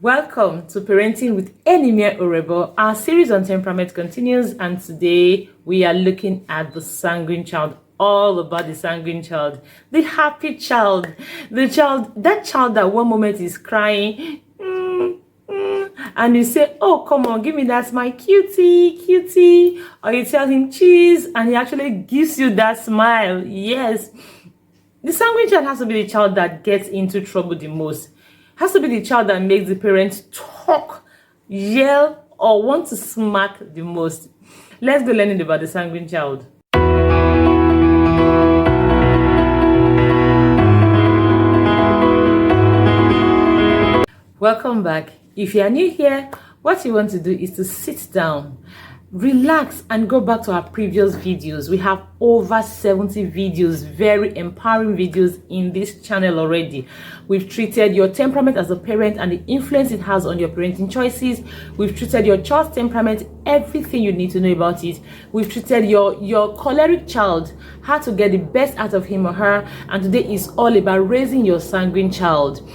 Welcome to Parenting with Enimia Orebo. Our series on temperament continues, and today we are looking at the sanguine child, all about the sanguine child, the happy child, that child that one moment is crying, and you say, "Oh, come on, give me that, my cutie," or you tell him cheese, and he actually gives you that smile. Yes, the sanguine child has to be the child that gets into trouble the most. Has to be the child that makes the parents talk, yell, or want to smack the most. Let's go learning about the sanguine child. Welcome back. If you are new here, what you want to do is to sit down, relax, and go back to our previous videos. We have over 70 videos, very empowering videos in this channel already. We've treated your temperament as a parent and the influence it has on your parenting choices. We've treated your child's temperament, everything you need to know about it. We've treated your choleric child, how to get the best out of him or her, and today is all about raising your sanguine child.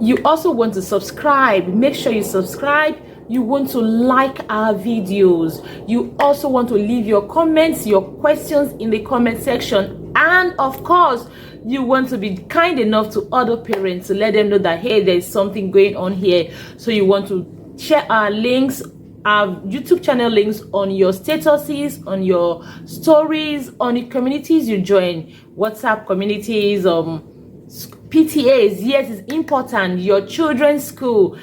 You also want to subscribe. Make sure you subscribe. You want to like our videos. You also want to leave your comments, your questions in the comment section. And of course, you want to be kind enough to other parents to let them know that, hey, there's something going on here. So you want to share our links, our YouTube channel links on your statuses, on your stories, on the communities you join, WhatsApp communities, PTAs. Yes, it's important. Your children's school,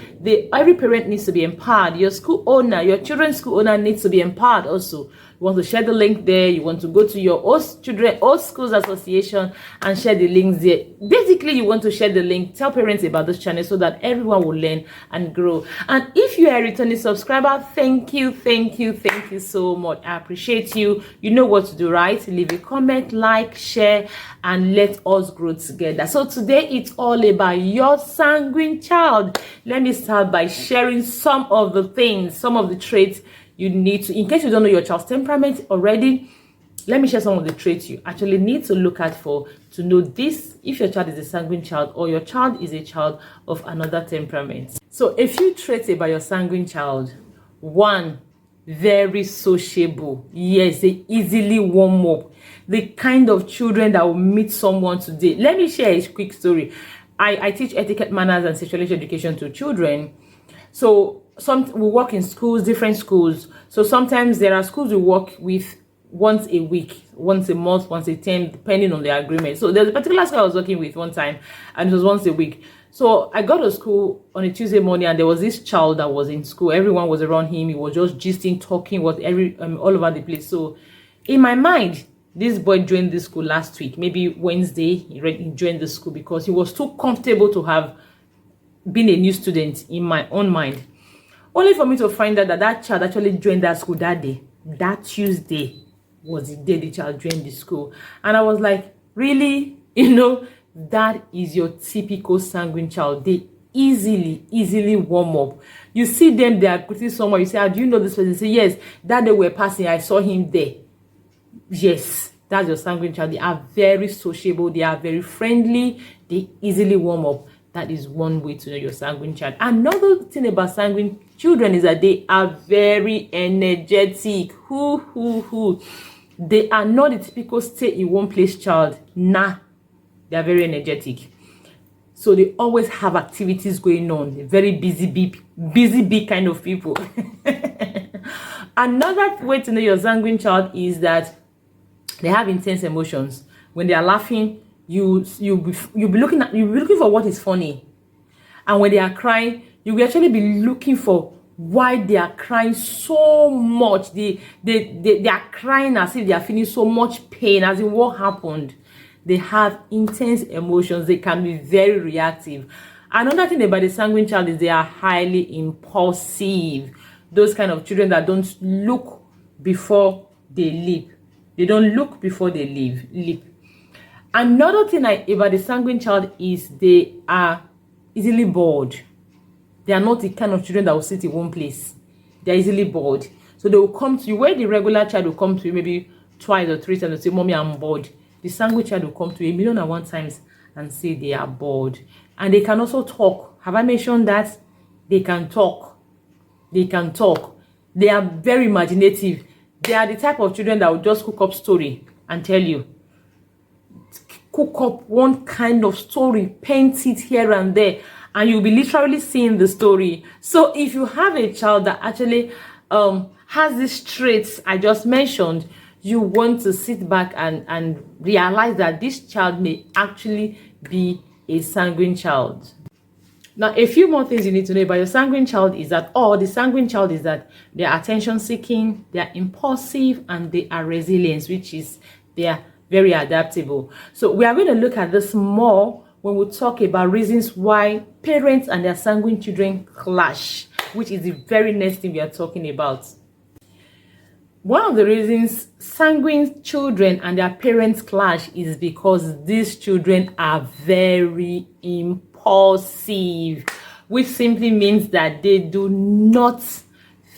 every parent needs to be empowered. Your school owner, your children's school owner needs to be empowered also. You want to share the link there. You want to go to your old schools association and share the links there. Basically, you want to share the link, tell parents about this channel so that everyone will learn and grow. And if you are a returning subscriber, thank you so much. I appreciate you. You know what to do, right? Leave a comment, like, share, and let us grow together. So today it's all about your sanguine child. Let me start by sharing some of the things, some of the traits you need to, in case you don't know your child's temperament already, let me share some of the traits you actually need to look at to know this, if your child is a sanguine child or your child is a child of another temperament. So a few traits about your sanguine child. 1, very sociable. Yes, they easily warm up. The kind of children that will meet someone today. Let me share a quick story. I teach etiquette, manners, and sexuality education to children. So we work in schools, different schools. So sometimes there are schools we work with once a week, once a month, once a term, depending on the agreement. So there's a particular school I was working with one time, and it was once a week. So I got to school on a Tuesday morning, and there was this child that was in school. Everyone was around him. He was just gisting, talking, all over the place. So in my mind, this boy joined the school last week, maybe Wednesday. He joined the school because he was too comfortable to have been a new student in my own mind. Only for me to find out that child actually joined that school that day. That Tuesday was the day the child joined the school. And I was like, really? That is your typical sanguine child. They easily warm up. You see them, they are greeting someone. You say, do you know this person? Say, yes, that day we're passing, I saw him there. Yes, that's your sanguine child. They are very sociable. They are very friendly. They easily warm up. That is one way to know your sanguine child. Another thing about sanguine children is that they are very energetic. They are not the typical stay in one place child. Nah, they are very energetic. So they always have activities going on. They're very busy bee kind of people. Another way to know your sanguine child is that they have intense emotions. When they are laughing, you'll be looking for what is funny, and when they are crying, you will actually be looking for why they are crying so much. They are crying as if they are feeling so much pain, as in what happened. They have intense emotions. They can be very reactive. Another thing about the sanguine child is they are highly impulsive. Those kind of children that don't look before they leap. They don't look before they leap. Another thing about the sanguine child is they are easily bored. They are not the kind of children that will sit in one place. They are easily bored. So they will come to you, where the regular child will come to you maybe twice or 3 times and say, Mommy, I'm bored. The sanguine child will come to you 1,000,001 times and say they are bored. And they can also talk. Have I mentioned that? They can talk. They can talk. They are very imaginative. They are the type of children that will just cook up story and tell you. Cook up one kind of story, paint it here and there, and you'll be literally seeing the story. So if you have a child that actually has these traits I just mentioned, you want to sit back and realize that this child may actually be a sanguine child. Now, a few more things you need to know about your sanguine child is that, the sanguine child is that they are attention seeking, they are impulsive, and they are resilient, which is they are very adaptable. So we are going to look at this more when we talk about reasons why parents and their sanguine children clash, which is the very next thing we are talking about. One of the reasons sanguine children and their parents clash is because these children are very impulsive, which simply means that they do not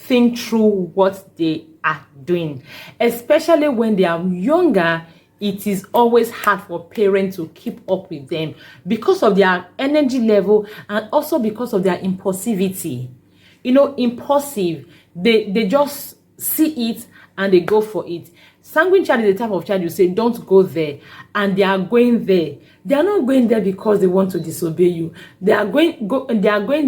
think through what they are doing. Especially when they are younger, it is always hard for parents to keep up with them because of their energy level and also because of their impulsivity. Impulsive, they just see it and they go for it. Sanguine child is the type of child you say, don't go there, and they are going there. They are not going there because they want to disobey you. They are going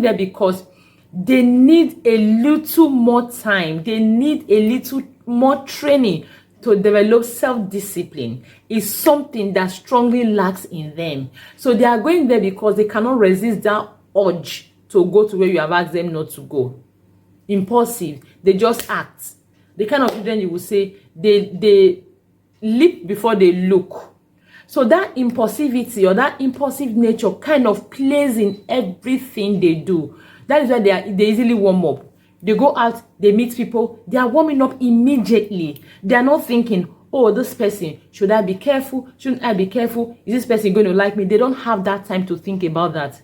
there because they need a little more time. They need a little more training to develop self-discipline. Is something that strongly lacks in them. So they are going there because they cannot resist that urge to go to where you have asked them not to go. Impulsive, they just act. The kind of children you will say they leap before they look. So that impulsivity or that impulsive nature kind of plays in everything they do. That is why they easily warm up. They go out, they meet people, they are warming up immediately. They are not thinking, oh, this person, should I be careful? Shouldn't I be careful? Is this person going to like me? They don't have that time to think about that.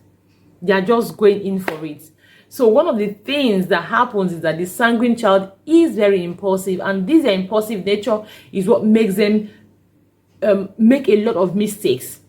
They are just going in for it. So one of the things that happens is that the sanguine child is very impulsive, and this impulsive nature is what makes them make a lot of mistakes.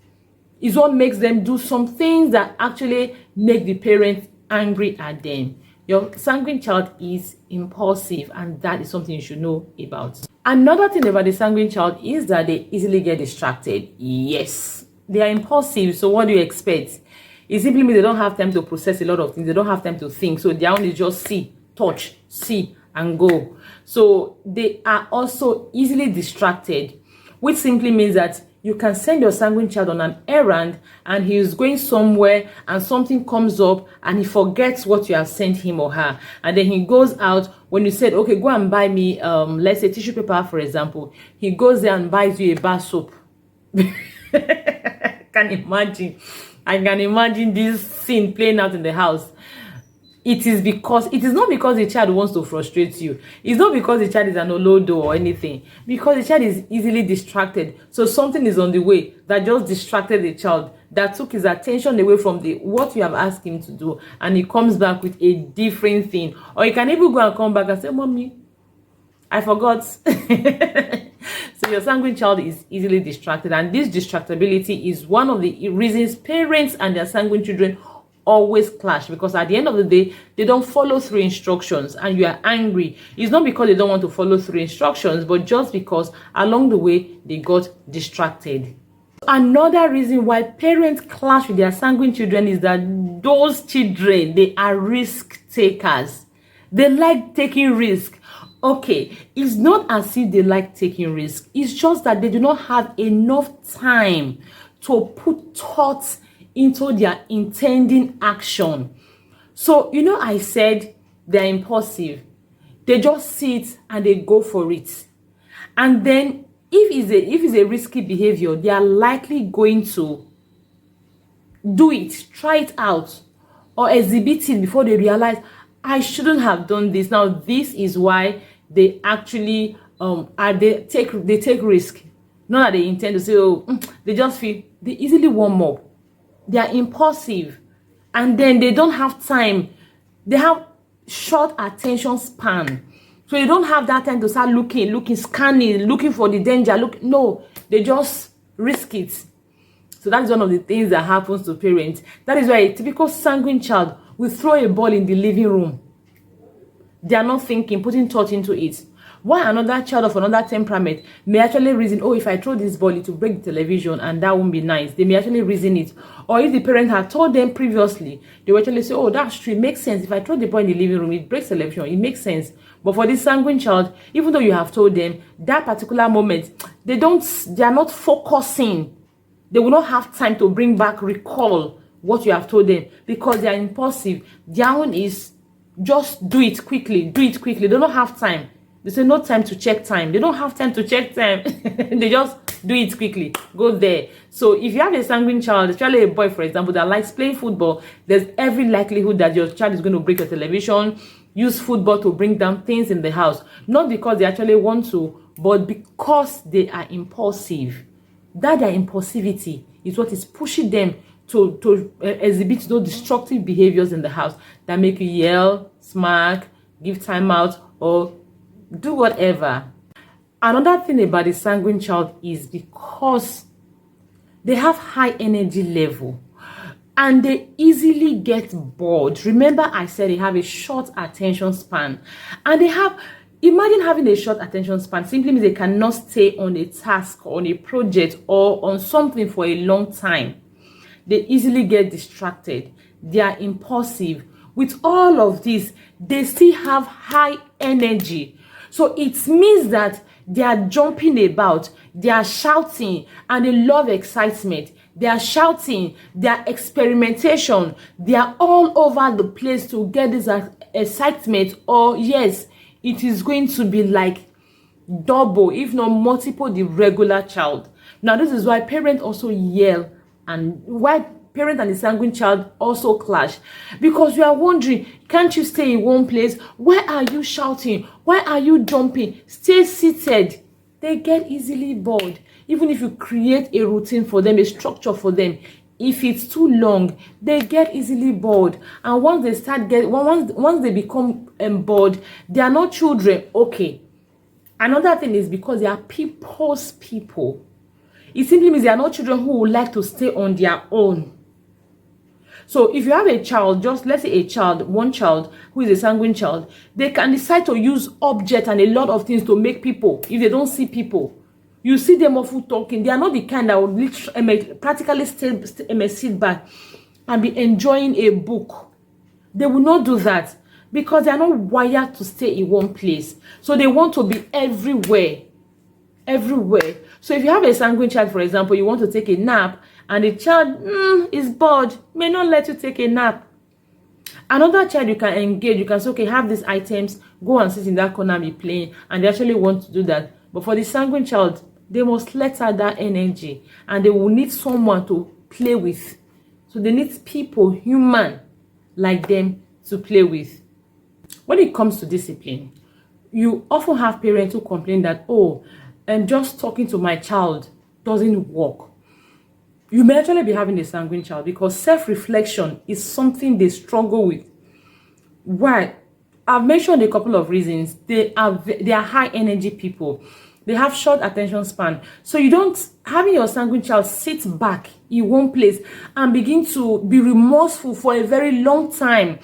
Is what makes them do some things that actually make the parents angry at them. Your sanguine child is impulsive, and that is something you should know about. Another thing about the sanguine child is that they easily get distracted. Yes, they are impulsive, so what do you expect? It simply means they don't have time to process a lot of things. They don't have time to think. So they only just see, touch, see, and go. So they are also easily distracted, which simply means that you can send your sanguine child on an errand and he is going somewhere and something comes up and he forgets what you have sent him or her. And then he goes out when you said, okay, go and buy me, let's say tissue paper, for example. He goes there and buys you a bar soap. I can imagine this scene playing out in the house. It is not because the child wants to frustrate you. It's not because the child is an olodo or anything. Because the child is easily distracted. So something is on the way that just distracted the child, that took his attention away from what you have asked him to do, and he comes back with a different thing. Or he can even go and come back and say, Mommy, I forgot. So your sanguine child is easily distracted, and this distractibility is one of the reasons parents and their sanguine children always clash, because at the end of the day they don't follow through instructions and you are angry. It's not because they don't want to follow through instructions, but just because along the way they got distracted. Another reason why parents clash with their sanguine children is that those children, they are risk takers. They like taking risk. Okay, it's not as if they like taking risk. It's just that they do not have enough time to put thoughts into their intending action. So, I said they're impulsive. They just see it and they go for it. And then if it's a risky behavior, they are likely going to do it, try it out, or exhibit it before they realize, I shouldn't have done this. Now, this is why they actually they take risk. Not that they intend to say, they just feel, they easily warm up. They are impulsive, and then they don't have time. They have short attention span, so you don't have that time to start looking, scanning, looking for the danger. No, they just risk it. So that's one of the things that happens to parents. That is why a typical sanguine child will throw a ball in the living room. They are not thinking, putting thought into it. Why another child of another temperament may actually reason, oh, if I throw this ball, it will break the television and that won't be nice. They may actually reason it. Or if the parent had told them previously, they will actually say, oh, that's true, it makes sense. If I throw the ball in the living room, it breaks the television. It makes sense. But for this sanguine child, even though you have told them that particular moment, they are not focusing. They will not have time to recall what you have told them because they are impulsive. Their own is just do it quickly. They don't have time. They say no time to check time. They don't have time to check time. They just do it quickly. Go there. So if you have a sanguine child, especially a boy, for example, that likes playing football, there's every likelihood that your child is going to break your television, use football to bring down things in the house. Not because they actually want to, but because they are impulsive. That their impulsivity is what is pushing them to exhibit those destructive behaviors in the house that make you yell, smack, give time out, or do whatever. Another thing about the sanguine child is because they have high energy level and they easily get bored. Remember I said they have a short attention span, and imagine having a short attention span simply means they cannot stay on a task, on a project, or on something for a long time. They easily get distracted. They are impulsive. With all of this, they still have high energy. So it means that they are jumping about, they are shouting, and they love excitement. They are shouting, they are experimentation. They are all over the place to get this excitement. Or yes, it is going to be like double, if not multiple, the regular child. Now, this is why parents also yell, and why parent and the sanguine child also clash, because you are wondering, can't you stay in one place? Why are you shouting? Why are you jumping? Stay seated. They get easily bored. Even if you create a routine for them, a structure for them, if it's too long, they get easily bored. And once they start once they become bored, they are not children. Okay. Another thing is because they are people's people. It simply means they are not children who would like to stay on their own. So if you have a child, just let's say one child who is a sanguine child, they can decide to use objects and a lot of things to make people. If they don't see people, you see them often talking. They are not the kind that would literally, practically sit back and be enjoying a book. They will not do that because they are not wired to stay in one place. So they want to be everywhere. So if you have a sanguine child, for example, you want to take a nap, and the child is bored, may not let you take a nap. Another child you can engage, you can say, okay, have these items, go and sit in that corner and be playing, and they actually want to do that. But for the sanguine child, they must let out that energy, and they will need someone to play with. So they need people, human like them, to play with. When it comes to discipline, you often have parents who complain that, oh, and just talking to my child doesn't work. You may actually be having a sanguine child because self-reflection is something they struggle with. Why? I've mentioned a couple of reasons. They are high energy people. They have short attention span. So having your sanguine child sit back in one place and begin to be remorseful for a very long time.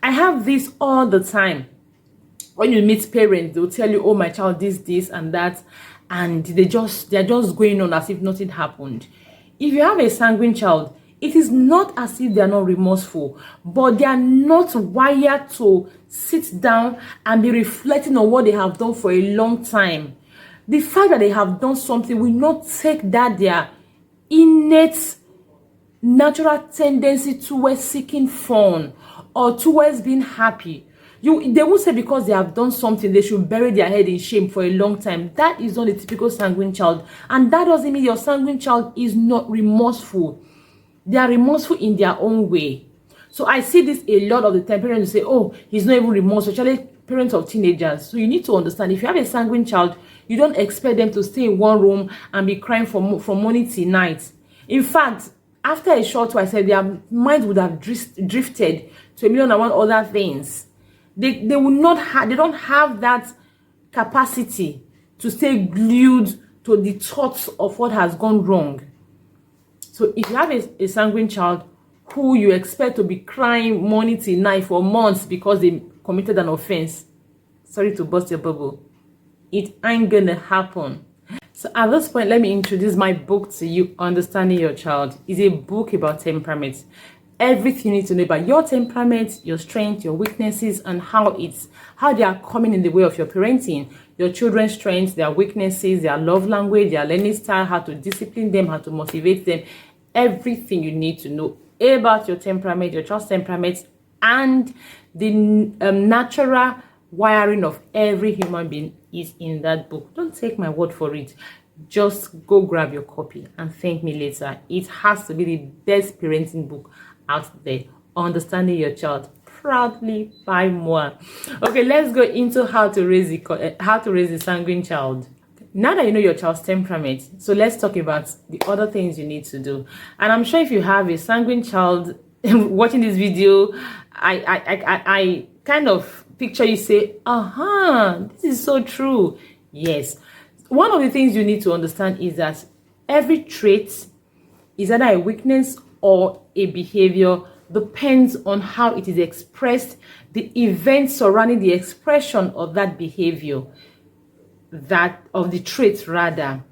I have this all the time. When you meet parents, they'll tell you, oh, my child, this, and that. And they're just going on as if nothing happened. If you have a sanguine child, it is not as if they are not remorseful, but they are not wired to sit down and be reflecting on what they have done for a long time. The fact that they have done something will not take that their innate natural tendency towards seeking fun or towards being happy. They won't say because they have done something, they should bury their head in shame for a long time. That is not a typical sanguine child. And that doesn't mean your sanguine child is not remorseful. They are remorseful in their own way. So I see this a lot of the time. Parents say, oh, he's not even remorseful, especially parents of teenagers. So you need to understand, if you have a sanguine child, you don't expect them to stay in one room and be crying from morning till night. In fact, after a short while, I said their minds would have drifted to a million and one other things. They will not have, they don't have that capacity to stay glued to the thoughts of what has gone wrong. So if you have a sanguine child, who you expect to be crying morning till night for months because they committed an offense. Sorry to burst your bubble. It ain't gonna happen. So at this point, let me introduce my book to you, Understanding Your Child. It's a book about temperament. Everything you need to know about your temperament, your strengths, your weaknesses, and how they are coming in the way of your parenting. Your children's strengths, their weaknesses, their love language, their learning style, how to discipline them, how to motivate them. Everything you need to know about your temperament, your child's temperament, and the natural wiring of every human being is in that book. Don't take my word for it. Just go grab your copy and thank me later. It has to be the best parenting book out there. Understanding Your Child, proudly by Moa. Okay, let's go into how to raise a sanguine child. Now that you know your child's temperament, so let's talk about the other things you need to do. And I'm sure if you have a sanguine child watching this video, I kind of picture you say, this is so true. Yes. One of the things you need to understand is that every trait is either a weakness or a behavior, depends on how it is expressed, the events surrounding the expression of that behavior, that of the trait rather,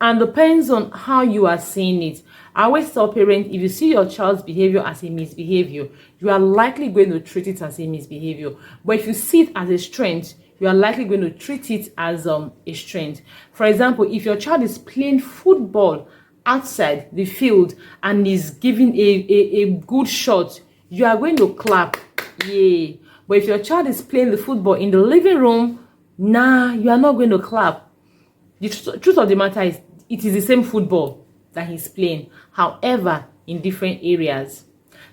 and depends on how you are seeing it. I always tell parents, if you see your child's behavior as a misbehavior, you are likely going to treat it as a misbehavior. But if you see it as a strength, you are likely going to treat it as a strength. For example, if your child is playing football outside the field and is giving a good shot, you are going to clap. Yay. But if your child is playing the football in the living room, nah, you are not going to clap. The truth of the matter is, it is the same football that he's playing, however, in different areas.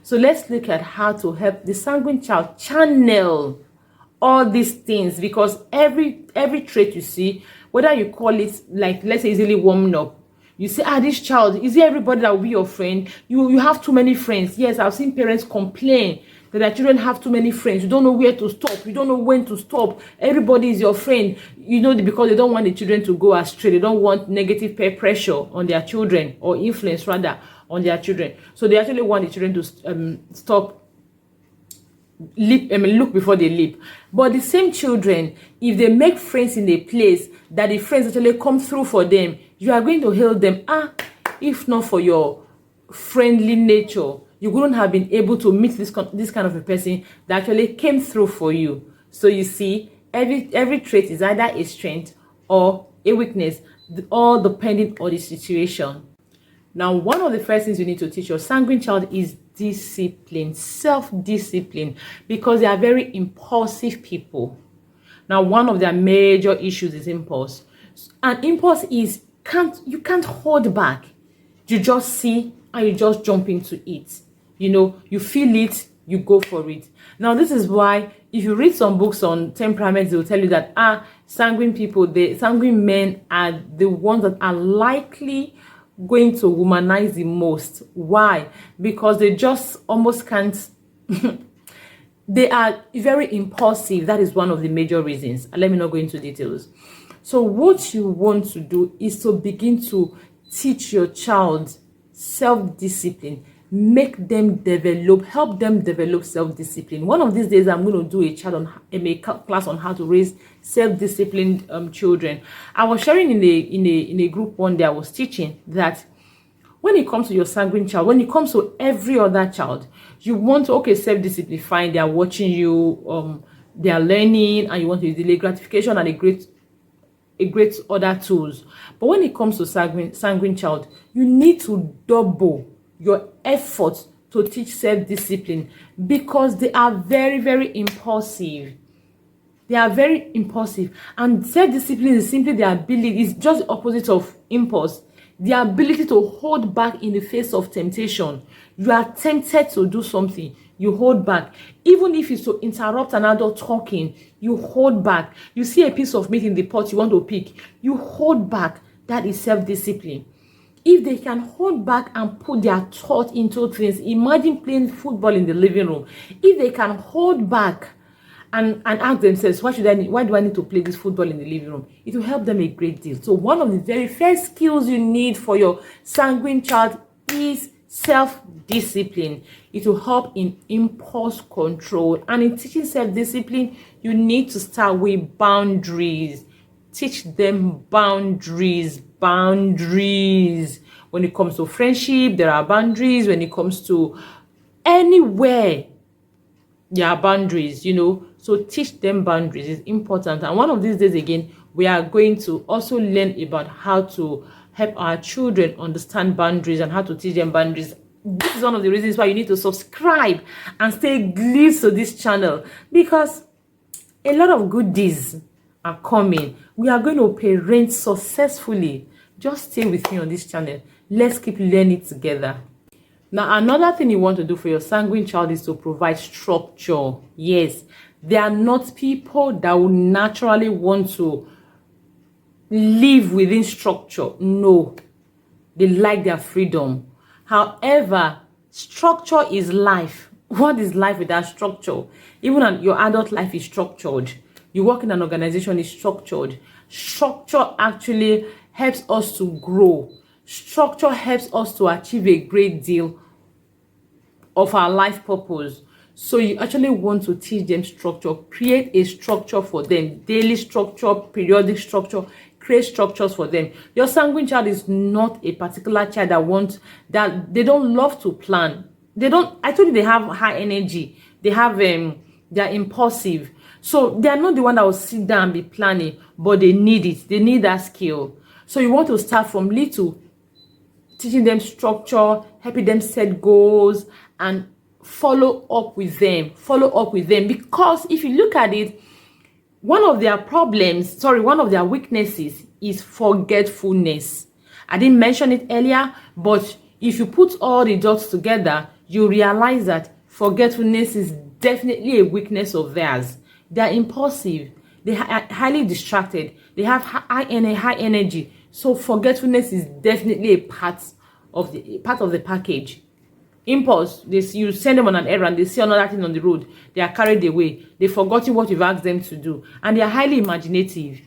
So let's look at how to help the sanguine child channel all these things, because every trait you see, whether you call it, like, let's say, easily warming up, you say, this child, is it everybody that will be your friend? You have too many friends. Yes, I've seen parents complain that their children have too many friends. You don't know where to stop. You don't know when to stop. Everybody is your friend. Because they don't want the children to go astray. They don't want negative peer pressure on their children, or influence rather on their children. So they actually want the children to stop. Look before they leap. But the same children, if they make friends in a place that the friends actually come through for them, you are going to hail them. If not for your friendly nature, you wouldn't have been able to meet this kind of a person that actually came through for you. So you see, every trait is either a strength or a weakness, all depending on the situation. Now, one of the first things you need to teach your sanguine child is discipline, self-discipline, because they are very impulsive people. Now, one of their major issues is impulse. And impulse is, you can't hold back. You just see and you just jump into it. You feel it, you go for it. Now, this is why if you read some books on temperament, they will tell you that sanguine people, the sanguine men are the ones that are likely going to womanize the most. Why? Because they just almost can't they are very impulsive. That is one of the major reasons. Let me not go into details. So what you want to do is to begin to teach your child self-discipline. Make them help them develop self-discipline. One of these days, I'm going to do a class on how to raise self-disciplined children. I was sharing in a group one day. I was teaching that when it comes to your sanguine child, when it comes to every other child, you want to self-discipline. Fine, they are watching you, they are learning, and you want to delay gratification and a great other tools. But when it comes to sanguine child, you need to double your effort to teach self-discipline, because they are very, very impulsive. They are very impulsive, and self-discipline is simply the ability, it's just the opposite of impulse, the ability to hold back in the face of temptation. You are tempted to do something, you hold back. Even if it's to interrupt an adult talking, you hold back. You see a piece of meat in the pot you want to pick, you hold back. That is self-discipline. If they can hold back and put their thought into things, imagine playing football in the living room. If they can hold back and ask themselves, why do I need to play this football in the living room? It will help them a great deal. So one of the very first skills you need for your sanguine child is self-discipline. It will help in impulse control. And in teaching self-discipline, you need to start with boundaries. Teach them boundaries. When it comes to friendship, there are boundaries. When it comes to anywhere, there are boundaries, So teach them boundaries is important. And one of these days again, we are going to also learn about how to help our children understand boundaries and how to teach them boundaries. This is one of the reasons why you need to subscribe and stay glued to this channel, because a lot of goodies are coming. We are going to parent successfully. Just stay with me on this channel. Let's keep learning together. Now, another thing you want to do for your sanguine child is to provide structure. Yes, they are not people that will naturally want to live within structure. No, they like their freedom. However, structure is life. What is life without structure? Even your adult life is structured. You work in an organization, is structured. Structure actually helps us to grow. Structure helps us to achieve a great deal of our life purpose. So you actually want to teach them structure. Create a structure for them. Daily structure, periodic structure. Create structures for them. Your sanguine child is not a particular child that they don't love to plan. They don't, I told you they have high energy. They have they're impulsive. So they are not the one that will sit down and be planning, but they need it. They need that skill. So you want to start from little, teaching them structure, helping them set goals, and follow up with them. Because if you look at it, one of their weaknesses is forgetfulness. I didn't mention it earlier, but if you put all the dots together, you realize that forgetfulness is definitely a weakness of theirs. They're impulsive. They are highly distracted. They have high energy. So forgetfulness is definitely a part of the package. Impulse, you send them on an errand, they see another thing on the road, they are carried away, they've forgotten what you've asked them to do, and they are highly imaginative,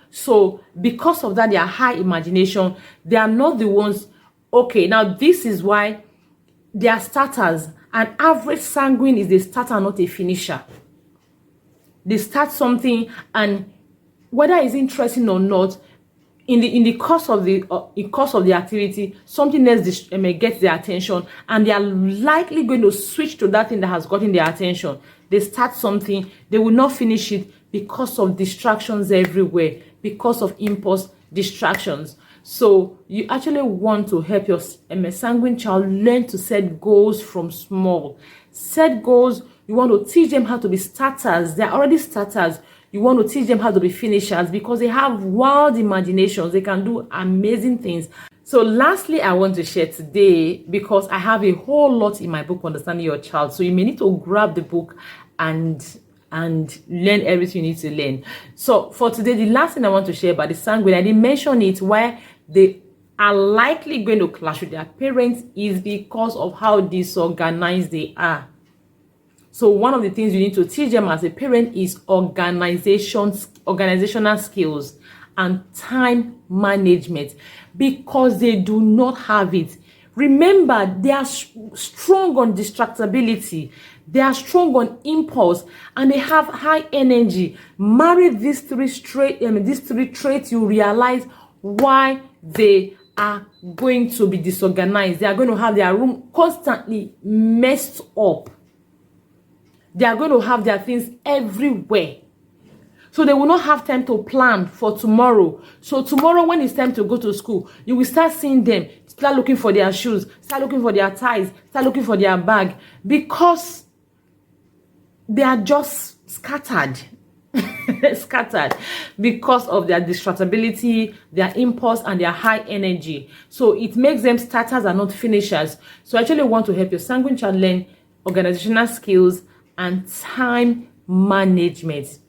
So because of that, they are high imagination. They are not the ones. Okay, now this is why they are starters. An average sanguine is a starter, not a finisher. They start something, and whether it's interesting or not, in the course of the activity, something else gets their attention, and they are likely going to switch to that thing that has gotten their attention. They start something, they will not finish it because of distractions everywhere, because of impulse distractions. So you actually want to help your sanguine child learn to set goals from small. Set goals. You want to teach them how to be starters. They're already starters. You want to teach them how to be finishers, because they have wild imaginations. They can do amazing things. So lastly, I want to share today, because I have a whole lot in my book, Understanding Your Child. So you may need to grab the book and learn everything you need to learn. So for today, the last thing I want to share about the sanguine, I didn't mention it, where they are likely going to clash with their parents, is because of how disorganized they are. So one of the things you need to teach them as a parent is organizational skills and time management, because they do not have it. Remember, they are strong on distractibility. They are strong on impulse, and they have high energy. Marry these three traits, you realize why they are going to be disorganized. They are going to have their room constantly messed up. They are going to have their things everywhere. So they will not have time to plan for tomorrow. So tomorrow, when it's time to go to school, you will start seeing them, start looking for their shoes, start looking for their ties, start looking for their bag, because they are just scattered. Scattered because of their distractibility, their impulse, and their high energy. So it makes them starters and not finishers. So I actually want to help your sanguine child learn organizational skills and time management.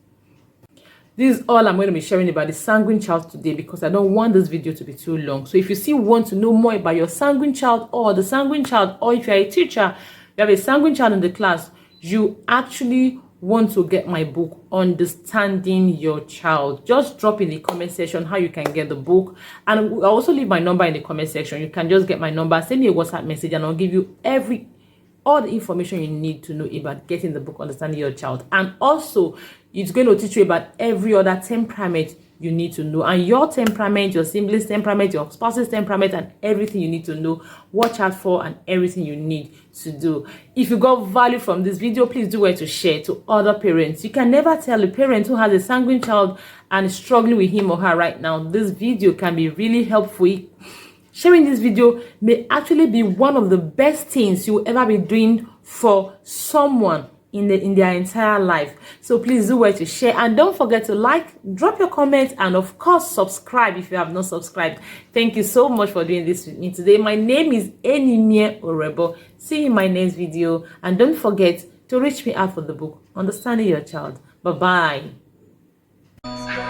This is all I'm going to be sharing about the sanguine child today, because I don't want this video to be too long. So if you still want to know more about your sanguine child, or the sanguine child, or if you're a teacher, you have a sanguine child in the class, you actually want to get my book, Understanding Your Child, just drop in the comment section how you can get the book. And I'll also leave my number in the comment section. You can just get my number, send me a WhatsApp message, and I'll give you all the information you need to know about getting the book, Understanding Your Child. And also, it's going to teach you about every other temperament you need to know, and your temperament, your siblings' temperament, your spouse's temperament, and everything you need to know, watch out for, and everything you need to do. If you got value from this video, please do well to share to other parents. You can never tell a parent who has a sanguine child and is struggling with him or her right now. This video can be really helpful. Sharing this video may actually be one of the best things you will ever be doing for someone in their entire life. So please do well to share, and don't forget to like, drop your comments, and of course subscribe if you have not subscribed. Thank you so much for doing this with me today. My name is Enimie Orebo. See you in my next video, and don't forget to reach me out for the book, Understanding Your Child. Bye bye.